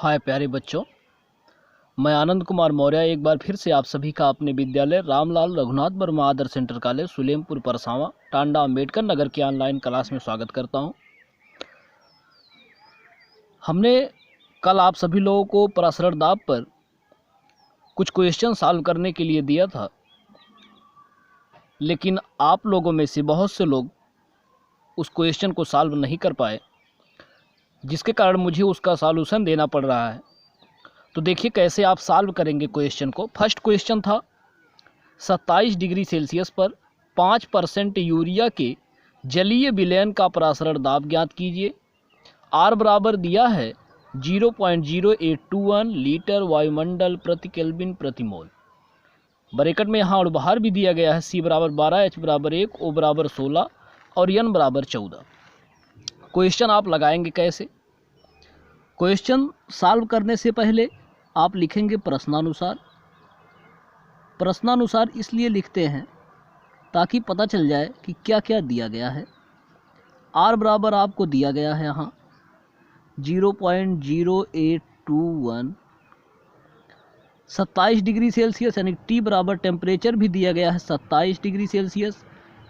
हाय प्यारे बच्चों, मैं आनंद कुमार मौर्य एक बार फिर से आप सभी का अपने विद्यालय रामलाल रघुनाथ वर्मा आदर्श सेंटर कॉलेज सुलेमपुर परसावा टांडा अम्बेडकर नगर की ऑनलाइन क्लास में स्वागत करता हूं। हमने कल आप सभी लोगों को पराशरण दाब पर कुछ क्वेश्चन सॉल्व करने के लिए दिया था, लेकिन आप लोगों में से बहुत से लोग उस क्वेश्चन को सॉल्व नहीं कर पाए, जिसके कारण मुझे उसका सॉल्यूशन देना पड़ रहा है। तो देखिए कैसे आप सॉल्व करेंगे क्वेश्चन को। फर्स्ट क्वेश्चन था 27 डिग्री सेल्सियस पर 5% यूरिया के जलीय विलयन का पराशरण दाब ज्ञात कीजिए। आर बराबर दिया है 0.0821 लीटर वायुमंडल प्रति केल्विन प्रति मोल। ब्रैकेट में यहाँ अणुभार भी दिया गया है, सी बराबर 12, एच बराबर 1, ओ बराबर 16 और एन बराबर 14। क्वेश्चन आप लगाएंगे कैसे? क्वेश्चन सॉल्व करने से पहले आप लिखेंगे प्रश्नानुसार। प्रश्नानुसार इसलिए लिखते हैं ताकि पता चल जाए कि क्या क्या दिया गया है। आर बराबर आपको दिया गया है यहाँ 0.0821, 27 डिग्री सेल्सियस यानी टी बराबर टेम्परेचर भी दिया गया है 27 डिग्री सेल्सियस।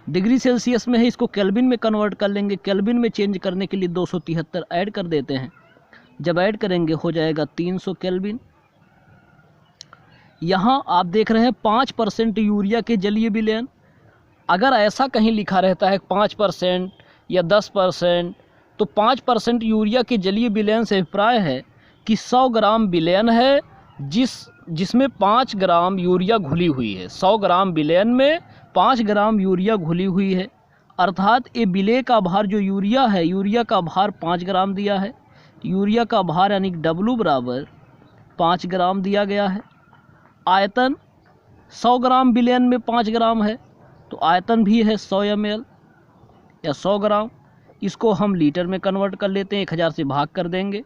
डिग्री सेल्सियस में है, इसको केल्विन में कन्वर्ट कर लेंगे। केल्विन में चेंज करने के लिए 273 ऐड कर देते हैं। जब ऐड करेंगे हो जाएगा 300 केल्विन। यहाँ आप देख रहे हैं 5% यूरिया के जलीय विलयन। अगर ऐसा कहीं लिखा रहता है 5% या 10%, तो 5% यूरिया के जलीय विलयन से अभिप्राय है कि 100 ग्राम विलयन है जिसमें 5 ग्राम यूरिया घुली हुई है। 100 ग्राम विलयन में 5 ग्राम यूरिया घुली हुई है, अर्थात ये विलय का भार जो यूरिया है, यूरिया का भार 5 ग्राम दिया है। यूरिया का भार यानी W बराबर 5 ग्राम दिया गया है। आयतन 100 ग्राम विलयन में 5 ग्राम है, तो आयतन भी है 100 ml या 100 ग्राम। इसको हम लीटर में कन्वर्ट कर लेते हैं, 1000 से भाग कर देंगे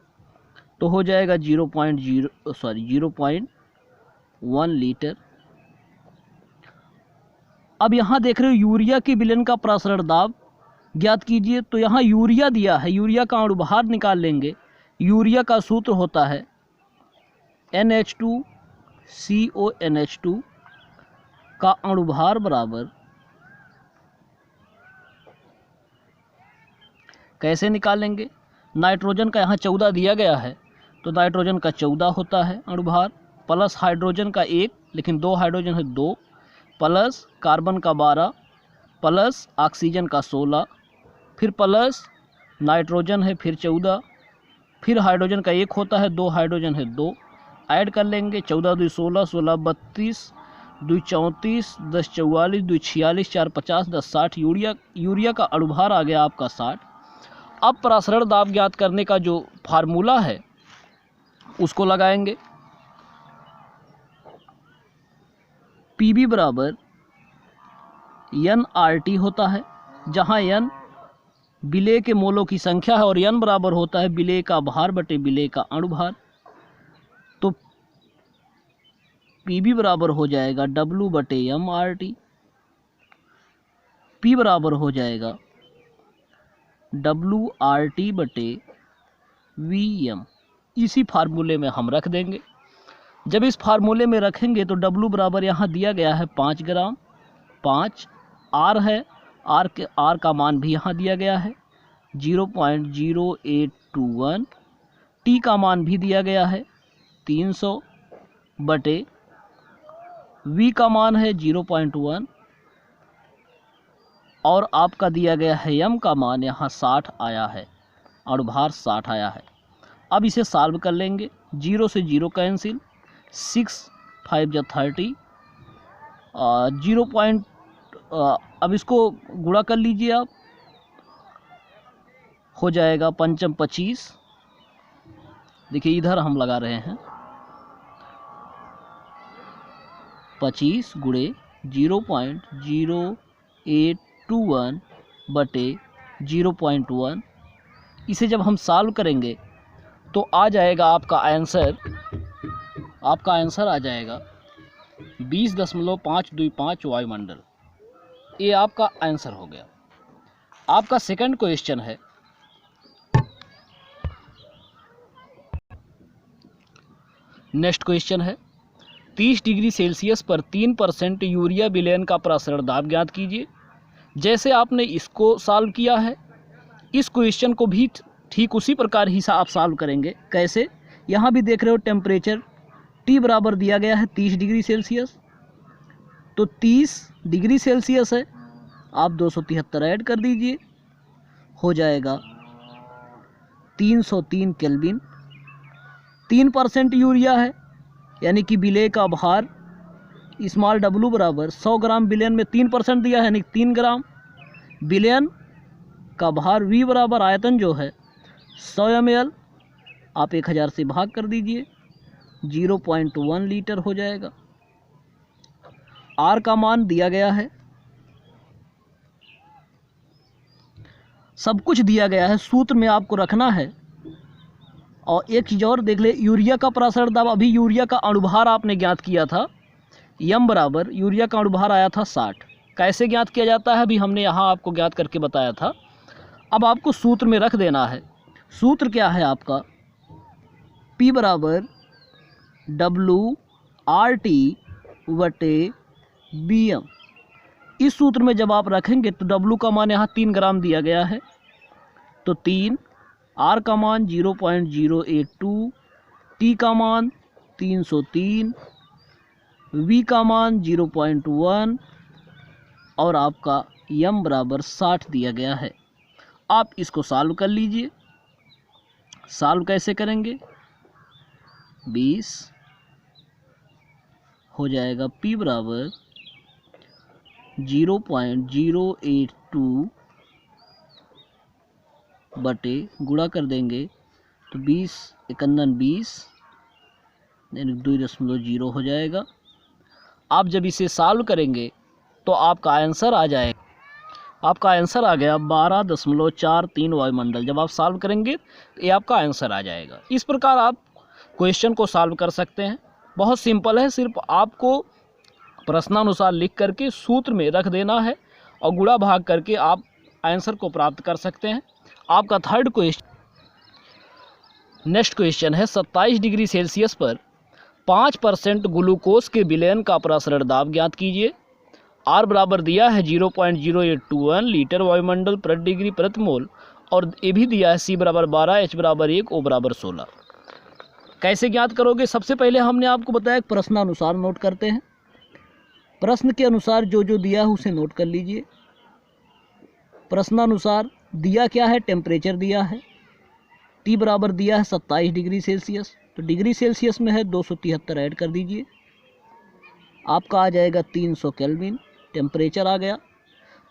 तो हो जाएगा 0.1 लीटर। अब यहाँ देख रहे हो यूरिया के विलयन का पराशरण दाब ज्ञात कीजिए। तो यहाँ यूरिया दिया है, यूरिया का अणुभार निकाल लेंगे। यूरिया का सूत्र होता है NH2CONH2 का अणुभार बराबर, कैसे निकालेंगे? नाइट्रोजन का यहाँ 14 दिया गया है, तो नाइट्रोजन का 14 होता है अणुभार, प्लस हाइड्रोजन का 1, लेकिन 2 हाइड्रोजन है 2, प्लस कार्बन का 12, प्लस ऑक्सीजन का 16, फिर प्लस नाइट्रोजन है फिर 14, फिर हाइड्रोजन का 1 होता है, 2 हाइड्रोजन है 2, ऐड कर लेंगे। 14 2 16, 16 32, 2 34, 10 44, 2 46, 4 50, 10 60। यूरिया का अणुभार आ गया आपका 60। अब पराशरण दाब ज्ञात करने का जो फार्मूला है उसको लगाएंगे। PV बराबर NRT होता है, जहाँ N विलय के मोलों की संख्या है और N बराबर होता है विलय का भार बटे विलय का अणुभार। तो PV बराबर हो जाएगा W बटे MRT। P बराबर हो जाएगा WRT बटे VM। इसी फार्मूले में हम रख देंगे। जब इस फार्मूले में रखेंगे तो W बराबर यहाँ दिया गया है 5 ग्राम, 5 R है, R का मान भी यहाँ दिया गया है 0.0821, T का मान भी दिया गया है 300 बटे V का मान है 0.1 और आपका दिया गया है M का मान यहाँ 60 आया है, अणुभार 60 आया है। अब इसे सॉल्व कर लेंगे। 0 से 0 कैंसिल, 6 5 जा 30, 0. अब इसको गुणा कर लीजिए आप, हो जाएगा 5 25। देखिए इधर हम लगा रहे हैं 25 गुणे 0.0821 बटे 0.1। इसे जब हम सॉल्व करेंगे तो आ जाएगा आपका आंसर आ जाएगा 20.525 वायुमंडल। ये आपका आंसर हो गया। आपका सेकंड क्वेश्चन है नेक्स्ट क्वेश्चन है 30 डिग्री सेल्सियस पर 3% यूरिया विलयन का प्रसरण दाब ज्ञात कीजिए। जैसे आपने इसको सॉल्व किया है, इस क्वेश्चन को भी ठीक उसी प्रकार ही आप सॉल्व करेंगे। कैसे? यहाँ भी देख रहे हो टेम्परेचर T बराबर दिया गया है 30 डिग्री सेल्सियस, तो 30 डिग्री सेल्सियस है, आप 273 ऐड कर दीजिए, हो जाएगा 303 केल्विन। 3% यूरिया है, यानी कि विलेय का भार स्मॉल w बराबर 100 ग्राम विलयन में 3% दिया है, यानी 3 ग्राम। विलयन का भार V बराबर आयतन जो है 100 ml, आप 1000 से भाग कर दीजिए, 0.1 लीटर हो जाएगा। R का मान दिया गया है, सब कुछ दिया गया है, सूत्र में आपको रखना है। और एक चीज़ और देख ले, यूरिया का प्रसरण दाब, अभी यूरिया का अणुभार आपने ज्ञात किया था, यम बराबर यूरिया का अणुभार आया था 60। कैसे ज्ञात किया जाता है अभी हमने यहाँ आपको ज्ञात करके बताया था। अब आपको सूत्र में रख देना है। सूत्र क्या है आपका? P बराबर WRT बटे BM। इस सूत्र में जब आप रखेंगे तो W का मान यहाँ 3 ग्राम दिया गया है, तो 3, R का मान 0.082, T का मान 303, V का मान 0.1 और आपका M बराबर 60 दिया गया है। आप इसको सॉल्व कर लीजिए। सॉल्व कैसे करेंगे? 20 हो जाएगा P बराबर 0.082 बटे गुणा कर देंगे तो 20 51 20 2.0 हो जाएगा। आप जब इसे सॉल्व करेंगे तो आपका आंसर आ जाएगा, आपका आंसर आ गया 12.43 वायुमंडल। जब आप सॉल्व करेंगे तो ये आपका आंसर आ जाएगा। इस प्रकार आप क्वेश्चन को सॉल्व कर सकते हैं। बहुत सिंपल है, सिर्फ आपको प्रश्नानुसार लिख करके सूत्र में रख देना है और गुणा भाग करके आप आंसर को प्राप्त कर सकते हैं। आपका थर्ड क्वेश्चन, नेक्स्ट क्वेश्चन है 27 डिग्री सेल्सियस पर 5% ग्लूकोज के विलयन का प्रसरण दाब ज्ञात कीजिए। R बराबर दिया है 0.0821 लीटर वायुमंडल प्रति डिग्री प्रति मोल, और ये भी दिया है C बराबर 12, H बराबर 1, O बराबर 16। कैसे ज्ञात करोगे? सबसे पहले हमने आपको बताया प्रश्नानुसार नोट करते हैं। प्रश्न के अनुसार जो जो दिया है उसे नोट कर लीजिए। प्रश्नानुसार दिया क्या है? टेम्परेचर दिया है, T बराबर दिया है 27 डिग्री सेल्सियस, तो डिग्री सेल्सियस में है 273 ऐड कर दीजिए, आपका आ जाएगा 300 केल्विन। टेम्परेचर आ गया।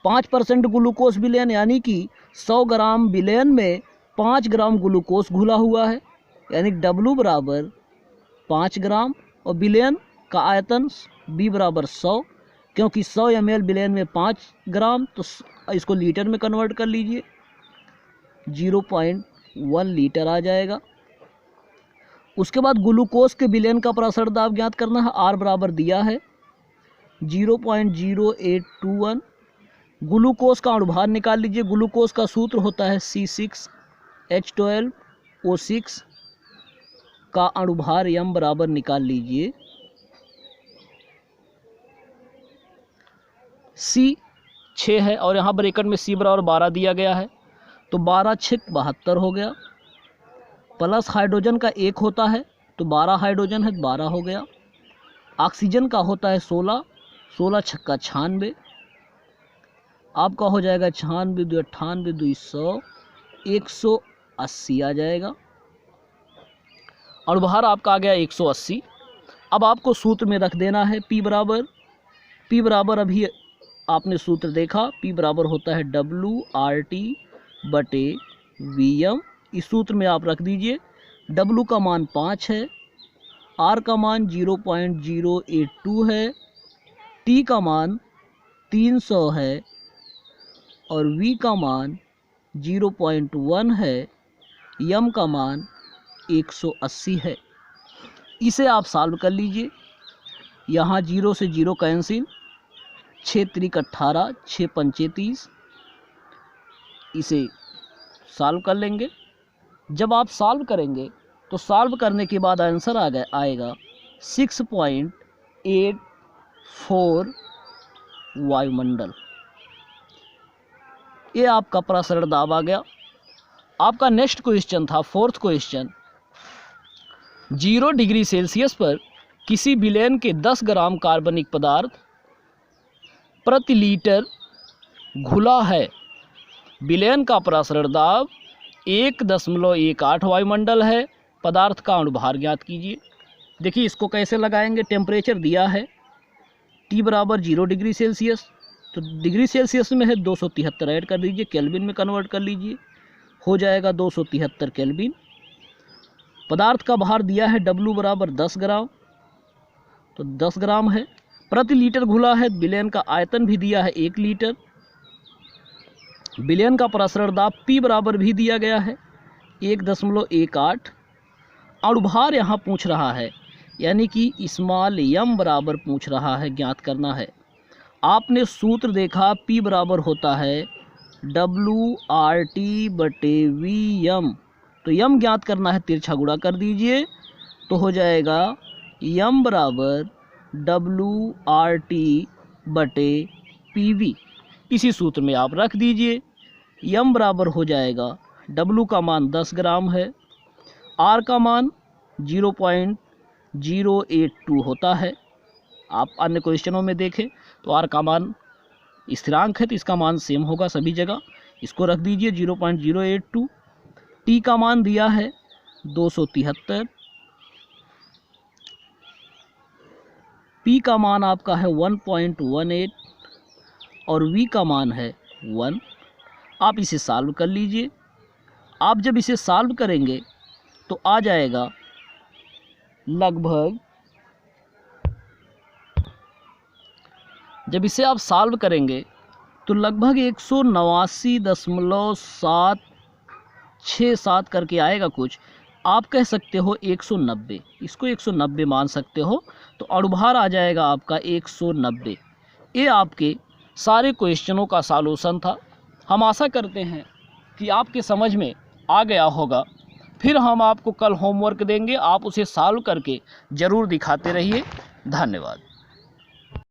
5% ग्लूकोज विलयन, यानी कि 100 ग्राम विलयन में 5 ग्राम ग्लूकोज घुला हुआ है, यानी W बराबर 5 ग्राम, और विलयन का आयतन B बराबर 100, क्योंकि 100 ml विलयन में 5 ग्राम, तो इसको लीटर में कन्वर्ट कर लीजिए, 0.1 लीटर आ जाएगा। उसके बाद ग्लूकोज के विलयन का प्रसरण दाब ज्ञात करना है। R बराबर दिया है 0.0821। ग्लूकोज का अणुभार निकाल लीजिए। ग्लूकोज का सूत्र होता है C6H12O6 का अणुभार M बराबर निकाल लीजिए C 6 है, और यहाँ ब्रैकेट में C बराबर 12 दिया गया है, तो 12 6 72 हो गया। प्लस हाइड्रोजन का 1 होता है, तो 12 हाइड्रोजन है, 12 हो गया। ऑक्सीजन का होता है 16, 16 छक्का 96, आपका हो जाएगा 96 2 98 2 100, 180 आ जाएगा। और बाहर आपका आ गया 180। अब आपको सूत्र में रख देना है P बराबर अभी आपने सूत्र देखा, P बराबर होता है WRT बटे VM। इस सूत्र में आप रख दीजिए। W का मान 5 है, R का मान 0.082 है, T का मान 300 है और V का मान 0.1 है, M का मान 180 है। इसे आप सॉल्व कर लीजिए। यहाँ 0 से 0 कैंसिल, 6 त्रिक 18, 6 पंचे 30। इसे सॉल्व कर लेंगे। जब आप सॉल्व करेंगे तो सॉल्व करने के बाद आंसर आएगा 6.84 वायुमंडल। ये आपका प्रसरण दाब आ गया। आपका नेक्स्ट क्वेश्चन था, फोर्थ क्वेश्चन, 0 डिग्री सेल्सियस पर किसी विलयन के 10 ग्राम कार्बनिक पदार्थ प्रति लीटर घुला है। विलयन का प्रसरण दाब 1.18 वायुमंडल है। पदार्थ का अणुभार ज्ञात कीजिए। देखिए इसको कैसे लगाएंगे। टेम्परेचर दिया है T बराबर 0 डिग्री सेल्सियस, तो डिग्री सेल्सियस में है 273 ऐड कर दीजिए, केल्विन में कन्वर्ट कर लीजिए, हो जाएगा 273 केल्विन। पदार्थ का भार दिया है W बराबर 10 ग्राम, तो 10 ग्राम है। प्रति लीटर घुला है। विलयन का आयतन भी दिया है 1 लीटर। विलयन का प्रसरण दाब P बराबर भी दिया गया है 1.18। अणुभार यहाँ पूछ रहा है, यानी कि स्मॉल m बराबर पूछ रहा है, ज्ञात करना है। आपने सूत्र देखा P बराबर होता है WRT/VM, तो m ज्ञात करना है, तिरछा गुणा कर दीजिए तो हो जाएगा m बराबर WRT/PV। इसी सूत्र में आप रख दीजिए। m बराबर हो जाएगा, W का मान 10 ग्राम है, R का मान 0.082 होता है। आप अन्य क्वेश्चनों में देखें तो R का मान स्थिरांक है, तो इसका मान सेम होगा सभी जगह। इसको रख दीजिए 0.082। T का मान दिया है 273, P का मान आपका है 1.18 और V का मान है 1। आप इसे सॉल्व कर लीजिए। आप जब इसे सॉल्व करेंगे तो आ जाएगा लगभग, जब इसे आप सॉल्व करेंगे तो लगभग 189.767 करके आएगा कुछ। आप कह सकते हो 190, इसको 190 मान सकते हो, तो अणुभार आ जाएगा आपका 190। ये आपके सारे क्वेश्चनों का सॉल्यूशन था। हम आशा करते हैं कि आपके समझ में आ गया होगा। फिर हम आपको कल होमवर्क देंगे, आप उसे सॉल्व करके ज़रूर दिखाते रहिए। धन्यवाद।